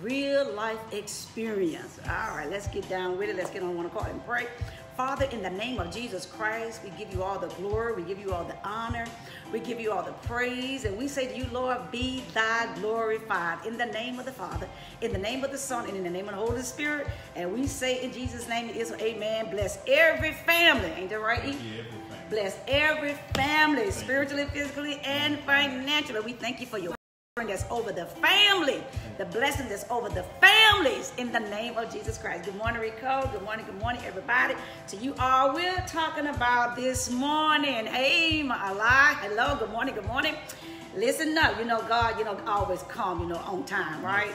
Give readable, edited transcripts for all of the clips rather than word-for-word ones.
real life experience. All right, let's get down with it. Let's get on one accord and pray. Father, in the name of Jesus Christ, we give you all the glory. We give you all the honor. We give you all the praise. And we say to you, Lord, be thy glorified. In the name of the Father, in the name of the Son, and in the name of the Holy Spirit. And we say in Jesus' name it is amen. Bless every family. Ain't that right, E? Yeah, every family. Bless every family, spiritually, physically, and financially. We thank you for your that's over the family, the blessing that's over the families in the name of Jesus Christ. Good morning, Rico. Good morning, everybody. To you all, we're talking about this morning. Hey, my Allah. Hello, good morning. Listen up, God, always come, on time, right?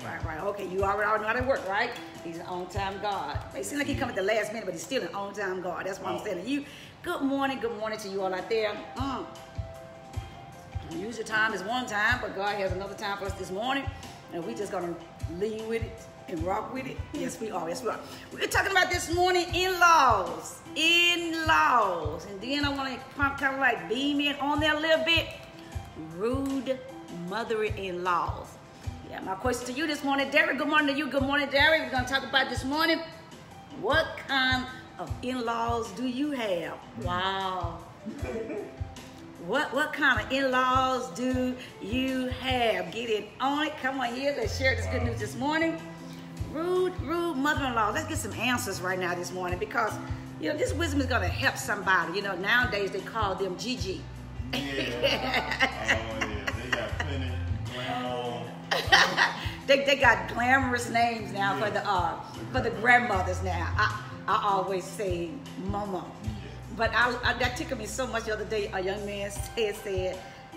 Right. Okay, you already know how that works, right? He's an on-time God. It seems like he come at the last minute, but he's still an on-time God. That's what I'm saying to you. Good morning to you all out there. Usual time is one time, but God has another time for us this morning, and we're just gonna lean with it and rock with it. Yes, we are. We're talking about this morning in-laws, and then I want to kind of like beam in on there a little bit. Rude mother-in-laws. Yeah, my question to you this morning, Derek. Good morning to you. Good morning, Derek. We're gonna talk about this morning. What kind of in-laws do you have? Wow. What kind of in-laws do you have? Get it on it. Come on here. Let's share this good news this morning. Rude mother-in-law. Let's get some answers right now this morning because, this wisdom is going to help somebody. Nowadays they call them Gigi. Yeah. They got plenty glamour. They got glamorous names now for the grandmothers now. I always say mama. But that tickled me so much the other day. A young man said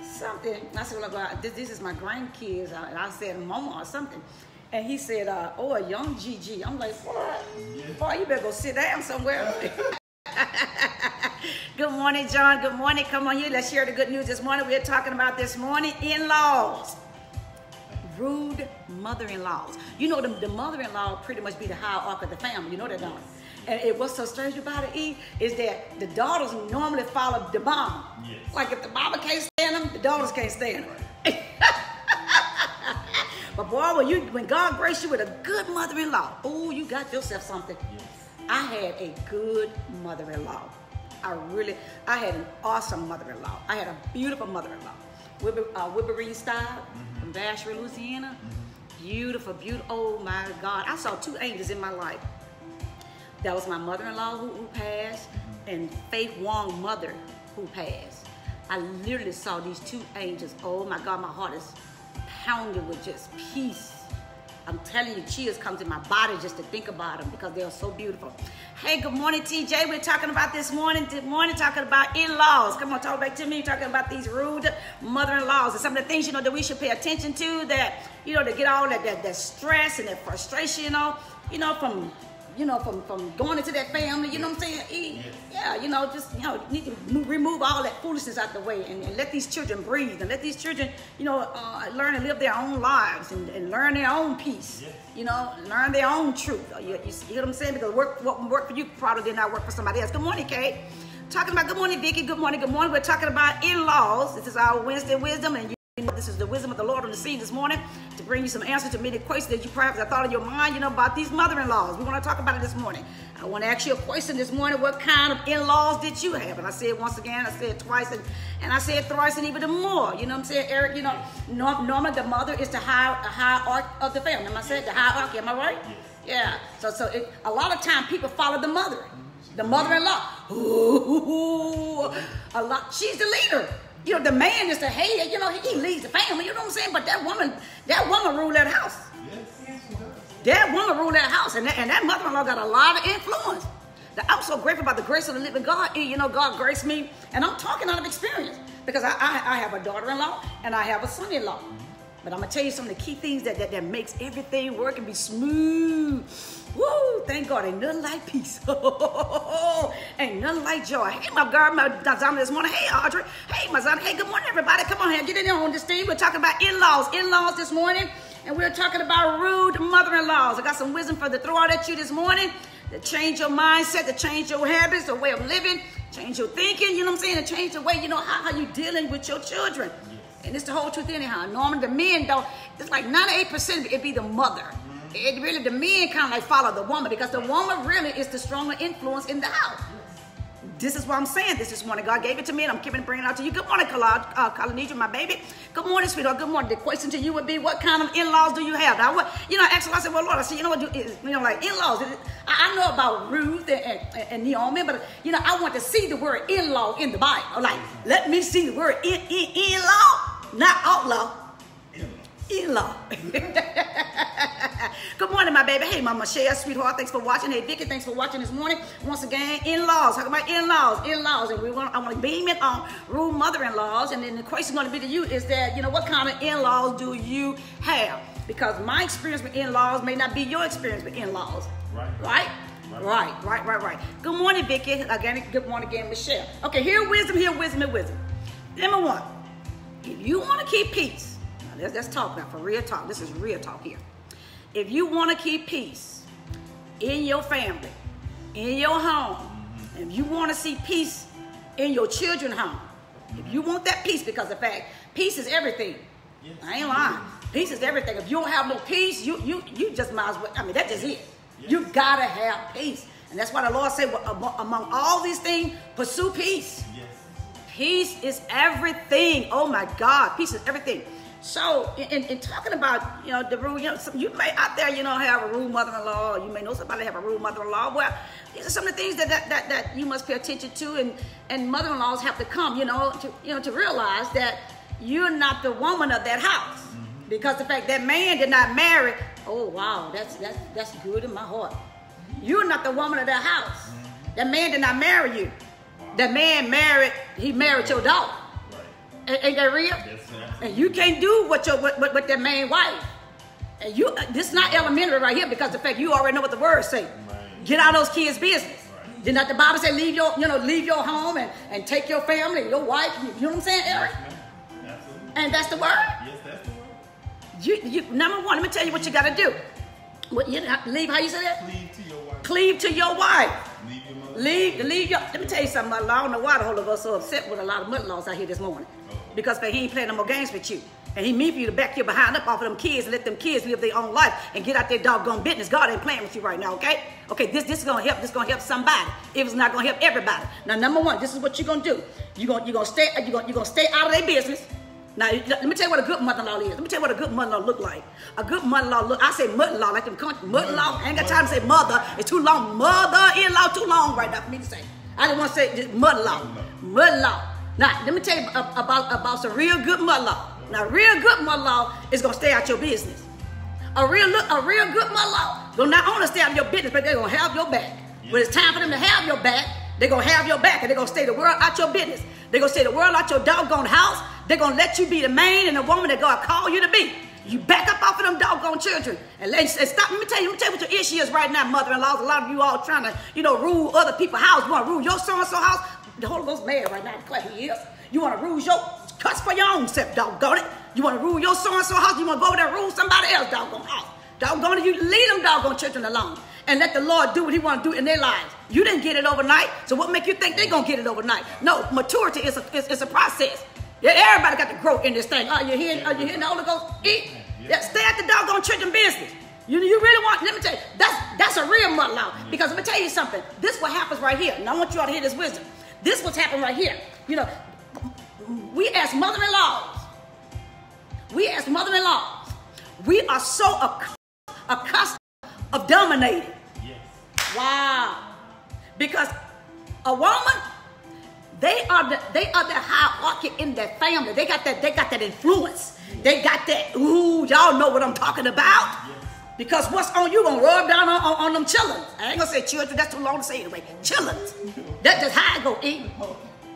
something. I said, well, this is my grandkids. And I said, mama or something. And he said, a young Gigi. I'm like, what? Boy, you better go sit down somewhere. Good morning, John. Good morning. Come on here. Let's share the good news this morning. We're talking about this morning in-laws. Rude mother-in-laws. The mother-in-law pretty much be the hierarchy of the family. You know that, don't you? And what's so strange about it, E, is that the daughters normally follow the mom. Yes. Like if the mama can't stand them, the daughters can't stand them. Right. But boy, when God graced you with a good mother-in-law, you got yourself something. Yes. I had a good mother-in-law. I had an awesome mother-in-law. I had a beautiful mother-in-law. Bridget Steib from Bastrop, Louisiana. Beautiful. Oh my God. I saw two angels in my life. That was my mother-in-law who passed, and Faith Wong's mother who passed. I literally saw these two angels. Oh my God, my heart is pounding with just peace. I'm telling you, chills come to my body just to think about them because they are so beautiful. Hey, good morning, TJ. We're talking about this morning, talking about in-laws. Come on, talk back to me. Talking about these rude mother-in-laws and some of the things, that we should pay attention to that, to get all that stress and that frustration, from going into that family, you know what I'm saying? Yeah, need to remove all that foolishness out the way and let these children breathe and let these children, learn to live their own lives and learn their own peace, learn their own truth. You know what I'm saying? Because what work for you probably did not work for somebody else. Good morning, Kate. Talking about, good morning, Vicki. Good morning. We're talking about in-laws. This is our Wednesday wisdom, and this is the wisdom of the Lord on the scene this morning to bring you some answers to many questions that you perhaps have thought in your mind, about these mother-in-laws. We want to talk about it this morning. I want to ask you a question this morning. What kind of in-laws did you have? And I said once again, I said twice, and I said thrice, and even more. You know what I'm saying, Eric? Normally the mother is the hierarchy of the family. Am I saying the hierarchy? Am I right? Yes. Yeah. So a lot of time people follow the mother, the mother-in-law. She's the leader. The man is the head, he leads the family, you know what I'm saying? But that woman ruled that house. Yes, she does. That woman ruled that house, and that mother-in-law got a lot of influence. I'm so grateful about the grace of the living God. God graced me, and I'm talking out of experience because I have a daughter-in-law and I have a son-in-law. But I'm going to tell you some of the key things that makes everything work and be smooth. Woo, thank God. Ain't nothing like peace. Ain't nothing like joy. Hey, my girl, my Zana this morning. Hey, Audrey. Hey, my Zana. Hey, good morning, everybody. Come on here. Get in there on this thing. We're talking about in-laws this morning. And we're talking about rude mother-in-laws. I got some wisdom for to throw out at you this morning to change your mindset, to change your habits, the way of living, change your thinking, you know what I'm saying? To change the way, how you dealing with your children. And it's the whole truth anyhow. Normally the men don't, it's like 98% it be the mother. It really, the men kind of like follow the woman because the woman really is the stronger influence in the house. This is what I'm saying. This is morning. God gave it to me, and I'm keeping bringing it out to you. Good morning, Kalanisha, my baby. Good morning, sweetheart. Good morning. The question to you would be, what kind of in-laws do you have? Now, what, you know, I asked, I said, well, Lord, I said, you know what, like in-laws. I know about Ruth and Naomi, but, you know, I want to see the word in-law in the Bible. Like, let me see the word in-law, not outlaw. In-law. Good morning, my baby. Hey, Mama Michelle, sweetheart. Thanks for watching. Hey, Vicky, thanks for watching this morning. Once again, in-laws. Talking about in-laws. And I want to beam it on rude mother-in-laws. And then the question going to be to you is that, you know, what kind of in-laws do you have? Because my experience with in-laws may not be your experience with in-laws. Right? Right. Good morning, Vicky. Again, good morning again, Michelle. Okay, here wisdom. Number one, if you want to keep peace, let's talk now for real talk. This is real talk here. If you want to keep peace in your family, in your home, if you want to see peace in your children's home, if you want that peace, because the fact, peace is everything. Yes. I ain't lying. Peace is everything. If you don't have no peace, you just might as well, I mean, that's just it. Yes. You got to have peace. And that's why the Lord said, well, among all these things, pursue peace. Yes. Peace is everything. Oh my God, peace is everything. So, in talking about, you know, the rude, you know, you may out there, you know, have a rude mother-in-law, or you may know somebody have a rude mother-in-law. Well, these are some of the things that you must pay attention to, and mother-in-laws have to come, to realize that you're not the woman of that house, because the fact that man did not marry. Oh wow, that's good in my heart. You're not the woman of that house. That man did not marry you. That man married your daughter. Ain't that real? Yes, and you can't do what that man wife. And this is not elementary right here, because the fact you already know what the words say. Right. Get out of those kids' business. Right. Did not the Bible say leave your home and take your family and your wife? You know what I'm saying, Eric? Yes, absolutely. And that's the word. Yes, that's the word. Number one, let me tell you what you got to do. Leave. How you say that? Cleave to your wife. Cleave to your wife. Leave your mother. Leave your. Let me tell you something. I don't know why the Holy Ghost so upset with a lot of mother-in-laws out here this morning. Because he ain't playing no more games with you. And he mean for you to back your behind up off of them kids and let them kids live their own life and get out their doggone business. God ain't playing with you right now, okay? Okay, this is gonna help. This is gonna help somebody. If it's not gonna help everybody. Now, number one, this is what you're gonna do. You're gonna stay out of their business. Now, let me tell you what a good mother-in-law is. Let me tell you what a good mother-in-law look like. A good mother-in-law I say mother-in-law like them country. Mother-in-law, I ain't got time to say mother. It's too long. Mother-in-law too long right now for me to say. I just want to say just mother-in-law. Mother-in-law. Now, let me tell you about some real good mother-in-law. Now, real good mother-in-law is going to stay out your business. A real good mother-in-law will not only stay out of your business, but they're going to have your back. Yeah. When it's time for them to have your back, they're going to have your back, and they're going to stay the world out your business. They're going to stay the world out your doggone house. They're going to let you be the man and the woman that God called you to be. You back up off of them doggone children. And stop. Let me tell you what your issue is right now, mother-in-laws. A lot of you all trying to, rule other people's house. You want to rule your so-and-so house? The Holy Ghost mad right now. Declare he is. You want to rule your cuss for your own self, doggone it. You want to rule your so-and-so house. You want to go over there and rule somebody else, doggone house. Doggone it. You leave them doggone children alone and let the Lord do what he want to do in their lives. You didn't get it overnight. So what make you think they're going to get it overnight? No, maturity is a process. Yeah, everybody got to grow in this thing. Are you hearing the Holy Ghost? Yeah, stay at the doggone children business. You really want, let me tell you, that's a real mother-in-law. Because let me tell you something. This is what happens right here. And I want you all to hear this wisdom. This is what's happening right here. We as mother-in-laws, we are so accustomed of dominating. Yes. Wow. Because a woman, they are the hierarchy in their family. They got that influence. They got that, y'all know what I'm talking about. Yes. Because what's on you gonna rub down on them children. I ain't gonna say children, that's too long to say anyway. Children. That's just how I go eat.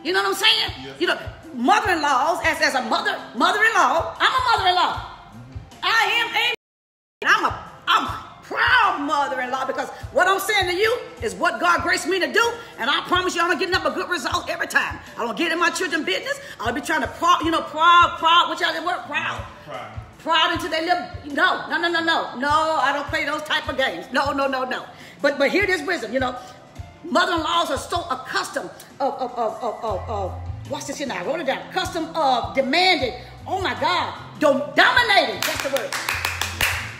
You know what I'm saying? Yes. Mother-in-laws, as a mother-in-law, I'm a mother-in-law. I am I'm a proud mother-in-law, because what I'm saying to you is what God graced me to do, and I promise you I'm getting up a good result every time. I don't get in my children's business. I'll be trying to proud, what y'all the word? Proud until they live. No, I don't play those type of games. No. But hear this wisdom, mother-in-laws are so accustomed of what's this here now? I wrote it down. Accustomed of demanding Oh my God. Dominating. That's the word.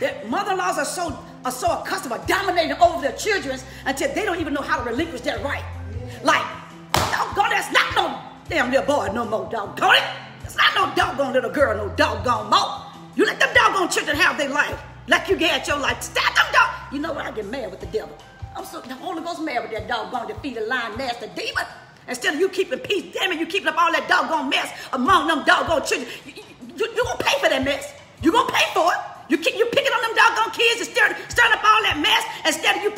That mother-in-laws are so accustomed to dominating over their children until they don't even know how to relinquish that right. Like, doggone, that's not no damn little boy no more, doggone it. That's not no doggone little girl no doggone more. You let them doggone children have their life like you get your life. Stop them dog. You know what? I get mad with the devil. The Holy Ghost mad with that doggone defeated lying nasty demon. Instead of you keeping peace, damn it, you keeping up all that doggone mess among them doggone children. You gonna pay for that mess. You gonna pay for it. You picking on them doggone kids and stirring up all that mess instead of you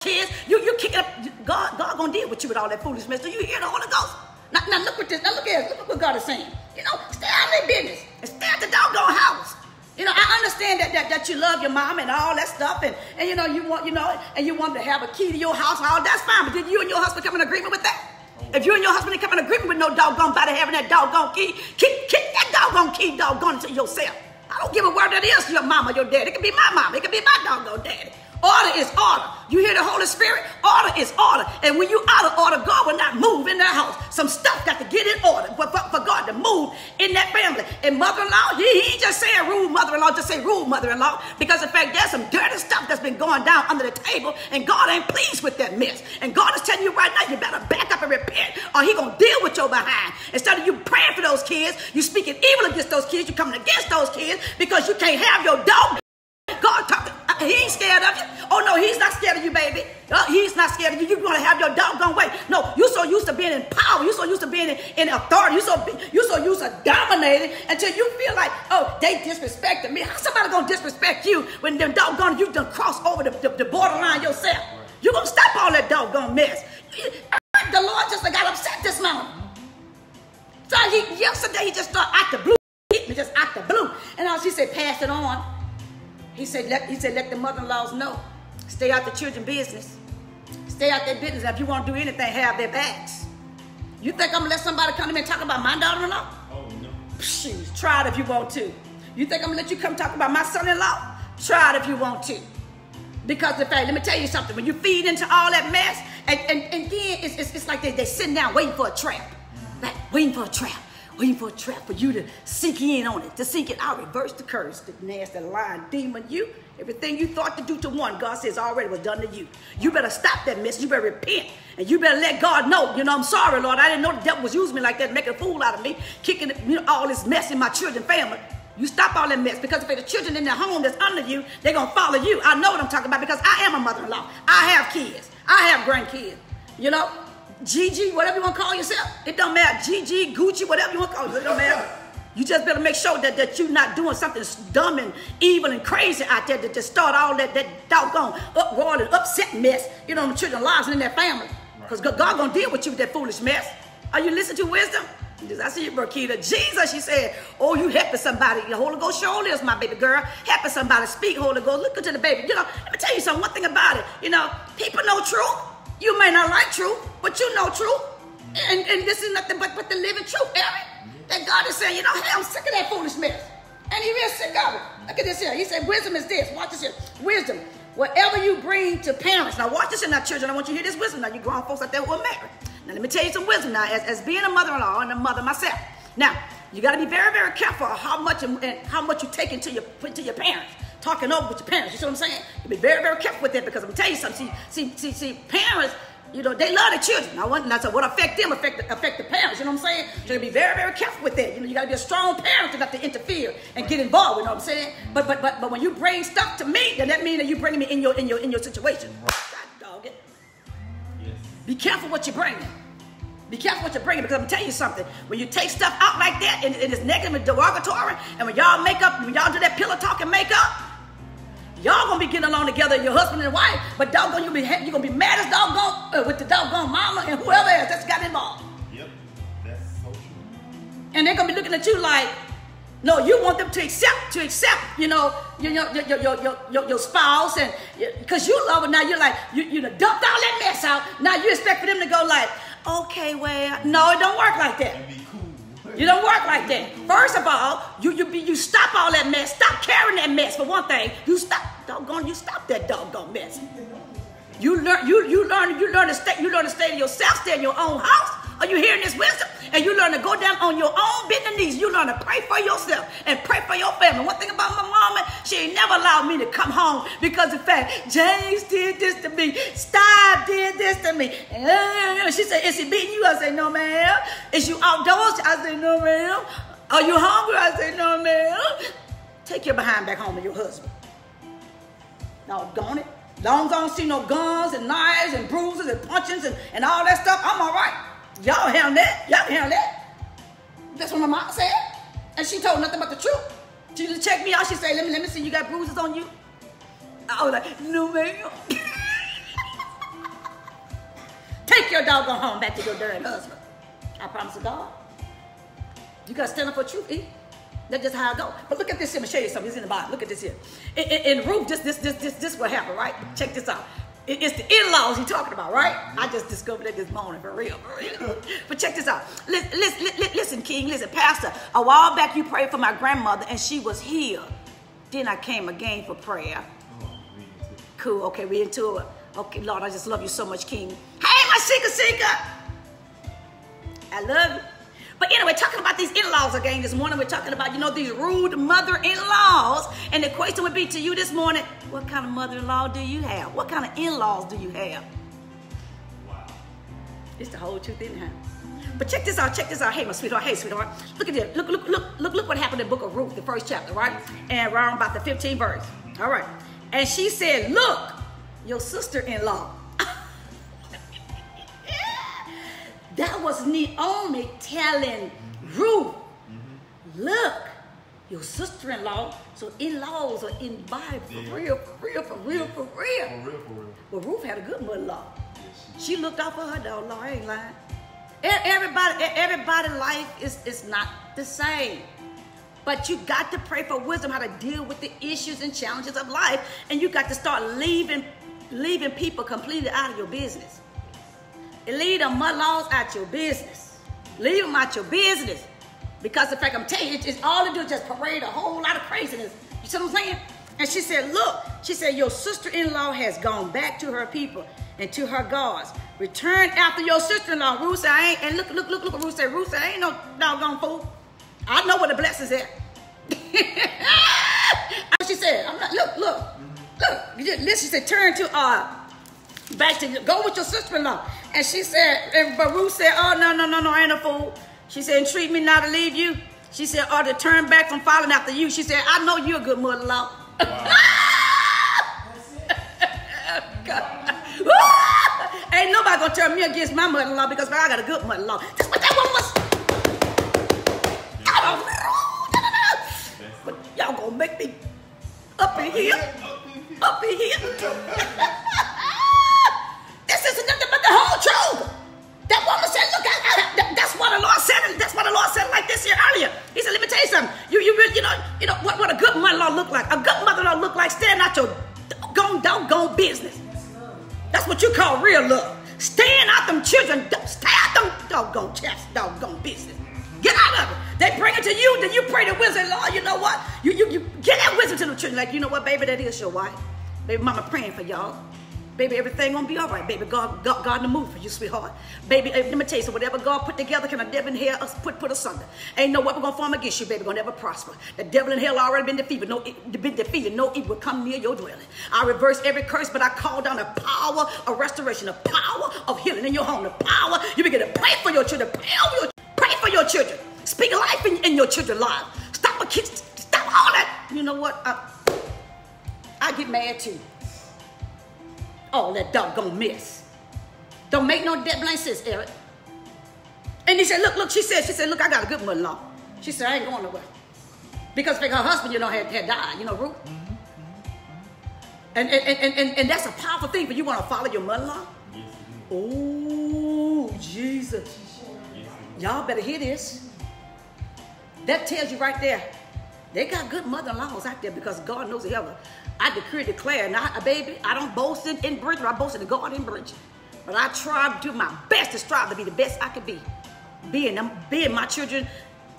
kids. You kicking up. God gonna deal with you with all that foolish mess. Do you hear the Holy Ghost? Now look what this. Now look at this. Look what God is saying. You know, stay out of their business and stay at the doggone house. You know, I understand that you love your mom and all that stuff, and you know you want to have a key to your house. All that's fine, but did you and your husband come in agreement with that? If you and your husband come in agreement with no doggone body having that doggone key, kick that doggone key doggone to yourself. I don't give a word that is your mama, your daddy. It could be my mama. It could be my doggone daddy. Order is order. You hear the Holy Spirit? Order is order. And when you out of order, God will not move in that house. Some stuff got to get in order for God to move in that family. And mother-in-law, he just said rude mother-in-law, just say rude mother-in-law. Because in fact, there's some dirty stuff that's been going down under the table, and God ain't pleased with that mess. And God is telling you right now, you better back up and repent, or he gonna deal with your behind. Instead of you praying for those kids, you speaking evil against those kids, you coming against those kids because you can't have your dog. God talking. He ain't scared of you. Oh no, he's not scared of you, baby. He's not scared of you. You're gonna have your doggone way. No, you're so used to being in power. You're so used to being in authority. You're so used to dominating until you feel like, oh, they disrespected me. How somebody gonna disrespect you when them doggone you done crossed over the borderline yourself? You're gonna stop all that doggone mess. The Lord just got upset this morning. So yesterday he just started out the blue. Hit me just out the blue. And all she said, pass it on. He said, let the mother-in-laws know. Stay out the children's business. Stay out their business. If you want to do anything, have their backs. You think I'm going to let somebody come to me and talk about my daughter-in-law? Oh, no. Shoot, try it if you want to. You think I'm going to let you come talk about my son-in-law? Try it if you want to. Because in fact, let me tell you something. When you feed into all that mess, and then it's like they're sitting down waiting for a trap. Like, waiting for a trap. Waiting for a trap for you to sink in on it. To sink in. I'll reverse the curse. The nasty lying demon. You. Everything you thought to do to one, God says already was done to you. You better stop that mess. You better repent. And you better let God know. You know, I'm sorry, Lord. I didn't know the devil was using me like that, making a fool out of me. Kicking all this mess in my children's family. You stop all that mess. Because if the children in the home that's under you, they're going to follow you. I know what I'm talking about because I am a mother-in-law. I have kids. I have grandkids. You know. Gigi, whatever you want to call yourself. It don't matter. Gigi, Gucci, whatever you want to call yourself. It don't matter. You just better make sure that you're not doing something dumb and evil and crazy out there to start all that doggone uproar and upset mess, you know, in the children's lives and in their family. Because God going to deal with you with that foolish mess. Are you listening to wisdom? I see you, Berkita. Jesus, she said, oh, you helping somebody. The Holy Ghost sure is, my baby girl. Helping somebody. Speak, Holy Ghost. Look into the baby. You know, let me tell you something. One thing about it. You know, people know truth. You may not like truth, but you know truth. And this is nothing but the living truth, Eric. That God is saying, you know, hey, I'm sick of that foolish mess. And he real sick of it. Look at this here. He said, wisdom is this. Watch this here. Wisdom. Whatever you bring to parents. Now, watch this here now, children. I want you to hear this wisdom. Now, you grown folks out there who are married. Now, let me tell you some wisdom now, as being a mother-in-law and a mother myself. Now, you got to be very, very careful how much you take into your parents. Talking over with your parents, you see what I'm saying? You be very, very careful with that because I'm gonna tell you something. See, parents, you know, they love their children. Now, so what affect them affect the parents. You know what I'm saying? So you be very, very careful with that. You know, you gotta be a strong parent to not to interfere and get involved. You know what I'm saying? But when you bring stuff to me, then that means that you bring me in your situation. God dog it. Yes. Be careful what you're bringing. Be careful what you're bringing because I'm going to tell you something. When you take stuff out like that and it's negative and derogatory, and when y'all do that pillow talk and make up, y'all going to be getting along together, your husband and wife, but doggone, you're going to be mad as doggone with the doggone mama and whoever else that's got involved. Yep, that's so true. And they're going to be looking at you like, no, you want them to accept, you know, your spouse, and because you love it now, you're like, you done dumped all that mess out. Now you expect for them to go like, okay, well, no, it don't work like that. You don't work like that. First of all, you stop all that mess. Stop carrying that mess. For one thing, you stop that doggone mess. You learn to stay to yourself, stay in your own house, Are you hearing this wisdom? And you learn to go down on your own bending knees. You learn to pray for yourself and pray for your family. One thing about my mama, she ain't never allowed me to come home because of the fact James did this to me. Steib did this to me. And she said, is he beating you? I said, no, ma'am. Is you outdoors? I said, no, ma'am. Are you hungry? I said, no, ma'am. Take your behind back home with your husband. Doggone it. Long as I don't see no guns and knives and bruises and punchings and all that stuff, I'm all right. Y'all handle that. Y'all can handle that. That's what my mom said. And she told nothing but the truth. She just checked me out. She said, let me see, you got bruises on you? I was like, no, ma'am. Take your doggone home back to your dirty husband. I promise to God. You got to stand up for truth, E. That's just how I go. But look at this here. I'm going to show you something. It's in the Bible. Look at this here. In Ruth, this what happened, right? Check this out. It's the in-laws he's talking about, right? I just discovered it this morning, for real. But check this out. Listen, King, listen, Pastor. A while back you prayed for my grandmother and she was healed. Then I came again for prayer. Cool, okay, we into it. Okay, Lord, I just love you so much, King. Hey, my seeker. I love you. But anyway, talking about these in-laws again this morning, we're talking about, these rude mother-in-laws. And the question would be to you this morning, what kind of mother-in-law do you have? What kind of in-laws do you have? Wow. It's the whole truth in here. But check this out. Hey, my sweetheart. Hey, sweetheart. Look at this. Look what happened in the book of Ruth, the first chapter, right? And around about the 15th verse. All right. And she said, look, your sister-in-law. That was Naomi telling Ruth, look, your sister-in-law, so in-laws are in the Bible, for real. Well, Ruth had a good mother-in-law. She looked out for her dog, Lord, I ain't lying. Everybody's life is not the same. But you got to pray for wisdom how to deal with the issues and challenges of life. And you got to start leaving people completely out of your business. Leave the mother-in-laws out your business. Leave them out your business. Because the fact I'm telling you, it's all to do is just parade a whole lot of craziness. You see what I'm saying? And she said, look, your sister-in-law has gone back to her people and to her gods. Return after your sister-in-law. Ruth said, I ain't, and look what Ruth said. Ruth said, I ain't no doggone fool. I know where the blessings at. She said, look. Listen, she said, turn to back to go with your sister-in-law. And she said, but Ruth said, oh, no, I ain't a fool. She said, entreat me not to leave you. She said, or to turn back from following after you. She said, I know you're a good mother-in-law. Wow. Ain't nobody gonna turn me against my mother-in-law because I got a good mother-in-law. That's what that one was. But y'all gonna make me up in here. This isn't nothing but the whole truth. That woman said, look, that's what the Lord said. That's what the Lord said like this here earlier. He said, let me tell you something. You know what a good mother-in-law look like. A good mother-in-law look like staying out your doggone business. That's what you call real love. Staying out them children. Stay out them doggone business. Get out of it. They bring it to you, then you pray the wisdom. Lord, you know what? You get that wisdom to the children. Like, you know what, baby, that is your wife. Baby, mama praying for y'all. Baby, everything gonna be all right. Baby, God in the move for you, sweetheart. Baby, let me tell you, so whatever God put together, can a devil in hell put asunder? Ain't no weapon gonna form against you, baby, gonna never prosper. The devil in hell already been defeated. No evil will come near your dwelling. I reverse every curse, but I call down the power of restoration, the power of healing in your home, the power. You begin to pray for your children. Pray for your children. Speak life in your children's lives. Stop all that. You know what? I get mad too. All that doggone mess. Don't make no dead blank sense, Eric. And he said, look, she said, look, I got a good mother-in-law. She said, I ain't going nowhere. Because her husband, had died, Ruth. And that's a powerful thing, but you want to follow your mother-in-law? Yes. Oh, Jesus. Y'all better hear this. That tells you right there. They got good mother-in-laws out there because God knows the hell. I decree and declare, baby, I don't boast in Bridget, I boast in God in Bridget. But I try to do my best to strive to be the best I can be. Being my children,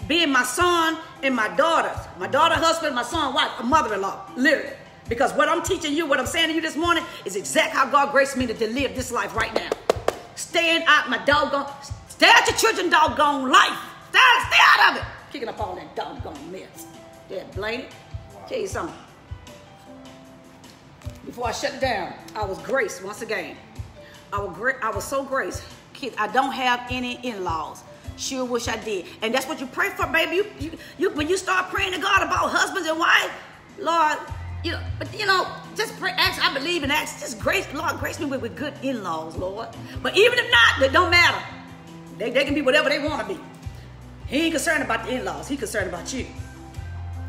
being my son and my daughters. My daughter, husband, my son, wife, a mother-in-law, literally. Because what I'm teaching you, what I'm saying to you this morning is exactly how God graced me to live this life right now. Staying out my doggone, Stay out your children's doggone life. Stay out of it. Kicking up all that doggone mess. Dad, blame it. Tell you something. Before I shut it down, I was graced once again. I was so graced. Kids, I don't have any in-laws. Sure wish I did. And that's what you pray for, baby. You when you start praying to God about husbands and wives, Lord, just pray, ask, I believe in ask, just grace, Lord, grace me with good in-laws, Lord. But even if not, it don't matter. They can be whatever they want to be. He ain't concerned about the in-laws. He concerned about you.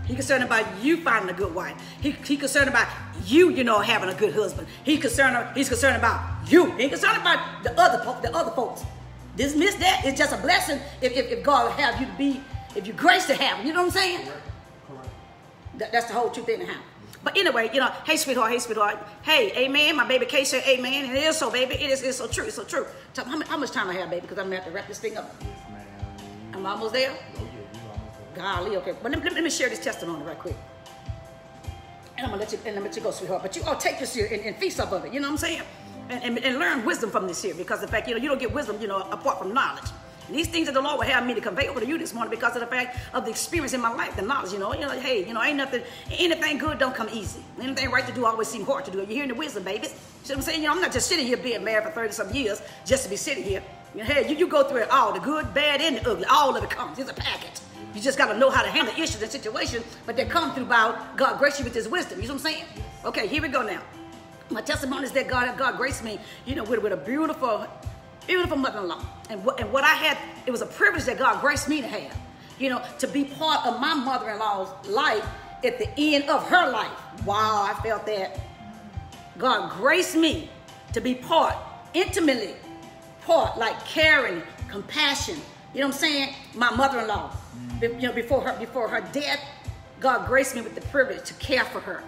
He concerned about you finding a good wife. He concerned about you, having a good husband. He's concerned about you. He ain't concerned about the other folks. Dismiss that. It's just a blessing if God will have you to be, if you're graced to have him. You know what I'm saying? Correct. That's the whole truth in the house. But anyway, hey sweetheart, hey, amen. My baby Kay said amen, and it is so, baby. It's so true, it's so true. So how much time I have, baby? Because I'm gonna have to wrap this thing up. Yes, ma'am. I'm almost there. Oh, yeah, you almost there. Golly, okay. But let me share this testimony right quick. And I'm gonna let you go, sweetheart. But you all take this here and feast off of it. You know what I'm saying? And learn wisdom from this here, because the fact you don't get wisdom apart from knowledge. And these things that the Lord will have me to convey over to you this morning because of the fact of the experience in my life, the knowledge. Hey, ain't anything good don't come easy. Anything right to do always seem hard to do. You're hearing the wisdom, baby. See what I'm saying? I'm not just sitting here being married for 30-some years just to be sitting here. Hey, you go through it all, the good, bad, and the ugly. All of it comes. It's a package. You just got to know how to handle issues and situations, but they come through by God grace you with his wisdom. You know what I'm saying? Okay, here we go now. My testimony is that God graced me, with a beautiful mother-in-law. And what I had, it was a privilege that God graced me to have, to be part of my mother-in-law's life at the end of her life. Wow, I felt that. God graced me to be intimately part, like caring, compassion. You know what I'm saying? My mother-in-law, before her death, God graced me with the privilege to care for her.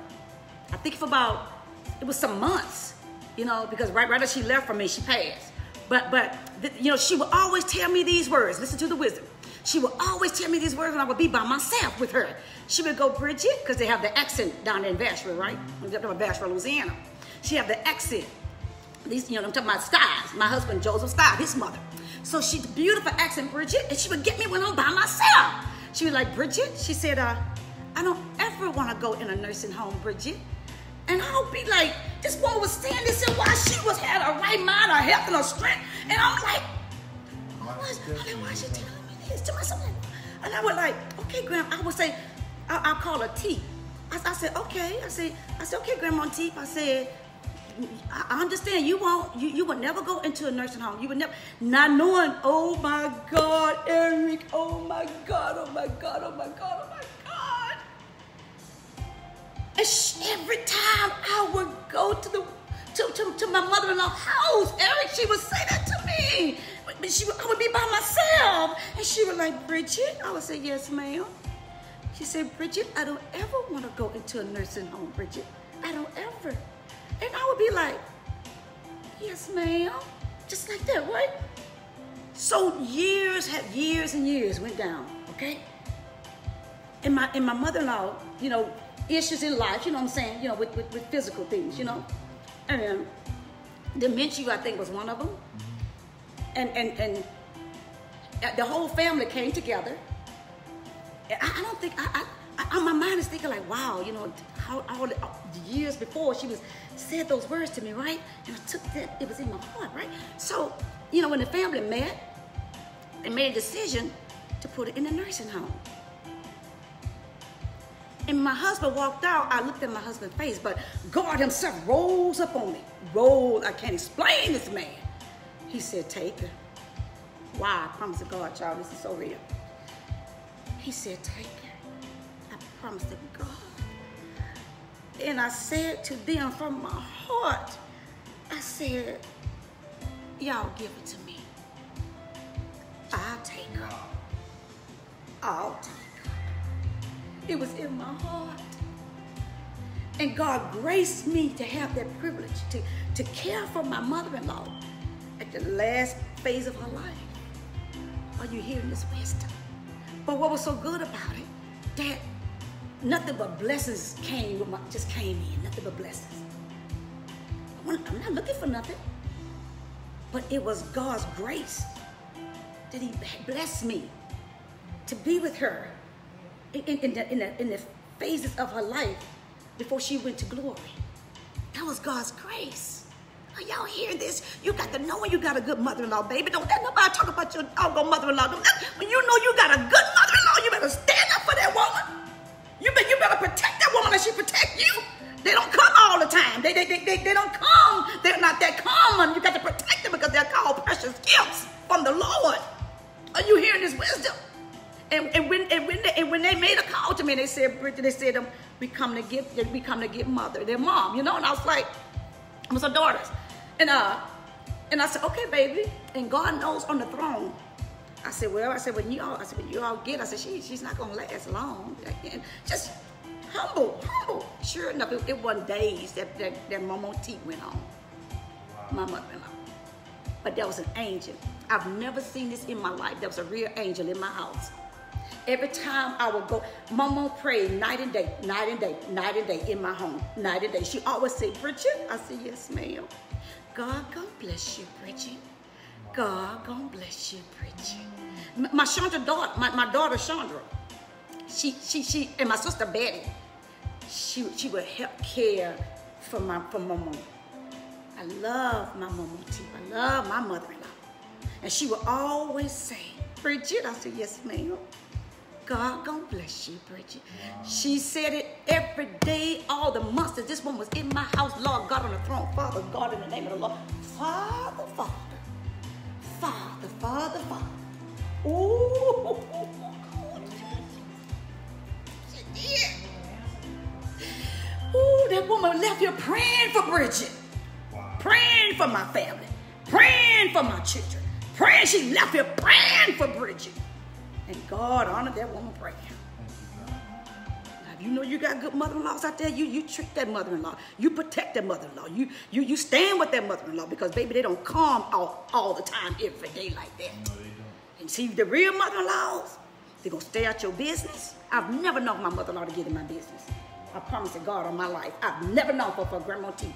I think it was some months, because right as she left from me, she passed. But she would always tell me these words. Listen to the wisdom. She would always tell me these words when I would be by myself with her. She would go, Bridget, because they have the accent down there in Bashville, right? I'm talking about Bashville, Louisiana. She have the accent. I'm talking about Steib, my husband, Joseph Steib, his mother. So she's beautiful accent, Bridget, and she would get me when I'm by myself. She was like, Bridget, she said, I don't ever want to go in a nursing home, Bridget. And I'll be like, this woman was saying this and why she had her right mind, her health, and her strength. And I'm like, why is she telling me this to myself? And I was like, okay, Grandma. I would say, I'll call her T. I said, okay. I said, okay, Grandma T. I said, I understand you would never go into a nursing home. You would never, not knowing, oh my God, Eric, oh my God, oh my God, oh my God, oh my God. And every time I would go to my mother-in-law's house, Eric, she would say that to me. But I would be by myself. And she would like, Bridget? I would say, yes, ma'am. She said, Bridget, I don't ever want to go into a nursing home, Bridget. I don't ever. And I would be like, yes, ma'am. Just like that, right? So years and years went down, okay? And my mother-in-law, issues in life, you know what I'm saying, with physical things, And dementia, I think, was one of them. And the whole family came together. I don't think, my mind is thinking like, wow, how all the years before she said those words to me, right? And I took that, it was in my heart, right? So, when the family met, they made a decision to put her in a nursing home. And my husband walked out. I looked at my husband's face, but God himself rose up on me. I can't explain this man. He said, take her. Wow, I promise to God, y'all, this is so real. He said, take her. I promise to God. And I said to them from my heart, I said, y'all give it to me. I'll take her. I'll take her. It was in my heart. And God graced me to have that privilege to care for my mother-in-law at the last phase of her life. Are you hearing this wisdom? But what was so good about it, that nothing but blessings just came in, nothing but blessings. I'm not looking for nothing, but it was God's grace that he blessed me to be with her in the phases of her life before she went to glory. That was God's grace. Are y'all hearing this? You got to know when you got a good mother-in-law, baby. Don't let nobody talk about your doggone mother-in-law. When you know you got a good mother-in-law, you better stand up for that woman. You better protect that woman as she protect you. They don't come all the time. They don't come. They're not that common. You got to protect them because they're called precious gifts from the Lord. Are you hearing this wisdom? And when they made a call to me, they said, Bridget, they said, we come to get mother, their mom, you know. And I was like, I was her daughters, and I said, okay, baby. And God knows on the throne. I said, when you all get, I said, she's not gonna last long. And just humble. Sure enough, it wasn't days that Mama T went on. My mother-in-law. But there was an angel. I've never seen this in my life. There was a real angel in my house. Every time I would go, Mama prayed night and day in my home, night and day. She always said, Bridget. I said, yes, ma'am. God gonna bless you, Bridget. God gonna bless you, Bridget. My Chandra daughter, my daughter Chandra, she and my sister Betty, she would help care for my mom. I love my mama too. I love my mother-in-law. And she would always say, Bridget. I said, yes, ma'am. God gonna bless you, Bridget. She said it every day, all the months that this woman was in my house. Lord God on the throne. Father God, in the name of the Lord. Father. Ooh. Yeah. Ooh, that woman left here praying for Bridget. Wow. Praying for my family. Praying for my children. Praying. She left here praying for Bridget. And God honored that woman praying. Now, if you know you got good mother-in-laws out there, you treat that mother-in-law. You protect that mother-in-law. You stand with that mother-in-law because, baby, they don't come all the time every day like that. No, they don't. And see, the real mother-in-laws, they're going to stay out your business. I've never known my mother-in-law to get in my business. I promise to God on my life. I've never known for Grandma T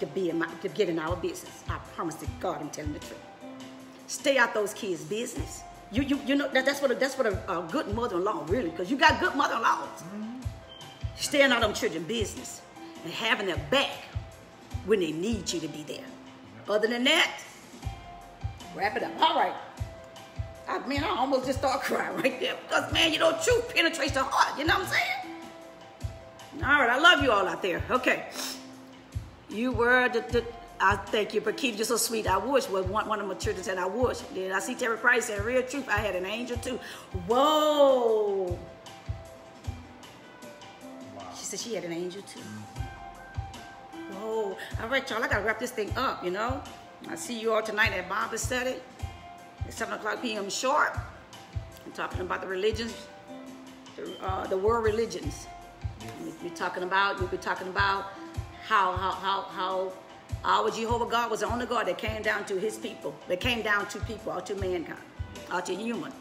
to get in our business. I promise to God I'm telling the truth. Stay out those kids' business. You know that's what a good mother-in-law really, because you got good mother-in-laws. Mm-hmm. Staying out of children's business and having their back when they need you to be there. Other than that, wrap it up. All right. I almost just start crying right there because, man, truth penetrates the heart. You know what I'm saying? All right, I love you all out there. Okay. You were I thank you, but Keith, you're so sweet. I wish. Well, one of my children said, I wish. Then I see Terry Price said, real truth, I had an angel too. Whoa. Wow. She said she had an angel too. Whoa. All right, y'all, I got to wrap this thing up, I see you all tonight at Bible study at 7 o'clock p.m. sharp. I'm talking about the religions, the world religions. We'll be talking about how our Jehovah God was the only God that came down to his people. That came down to people, or to mankind, or to human.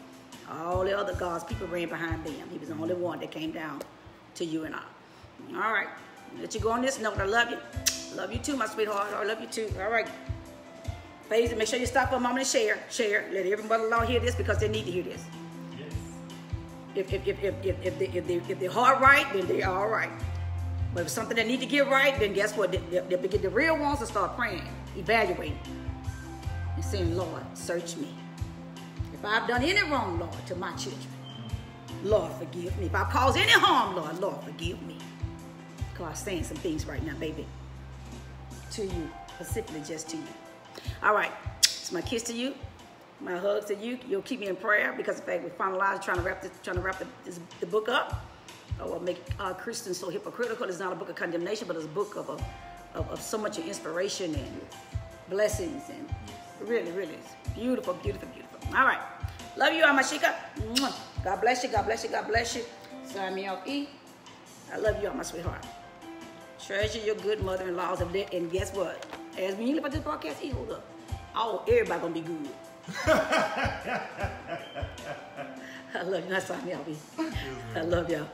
All the other gods, people ran behind them. He was the only one that came down to you and I. All right. Let you go on this note. I love you. Love you too, my sweetheart. I love you too. All right. Please make sure you stop for a moment and share. Share. Let everybody along hear this because they need to hear this. Yes. If they're hard right, then they're all right. But if it's something that need to get right, then guess what? They'll get the real ones to start praying, evaluating, and saying, Lord, search me. If I've done any wrong, Lord, to my children, Lord, forgive me. If I've caused any harm, Lord, forgive me. God's saying some things right now, baby, to you, specifically just to you. All right, it's my kiss to you, my hugs to you. You'll keep me in prayer because, in fact, we finalized trying to wrap the book up. Or make Christians so hypocritical. It's not a book of condemnation, but it's a book of so much inspiration and blessings, and really, really, it's beautiful, beautiful, beautiful. All right, love you, Amashika. God bless you, God bless you, God bless you. Sign me off, E. I love you all, my sweetheart. Treasure your good mother-in-laws, and guess what? As we live at this broadcast, E, hold up. Everybody gonna be good. I love you. That's sign me off, E. I love y'all.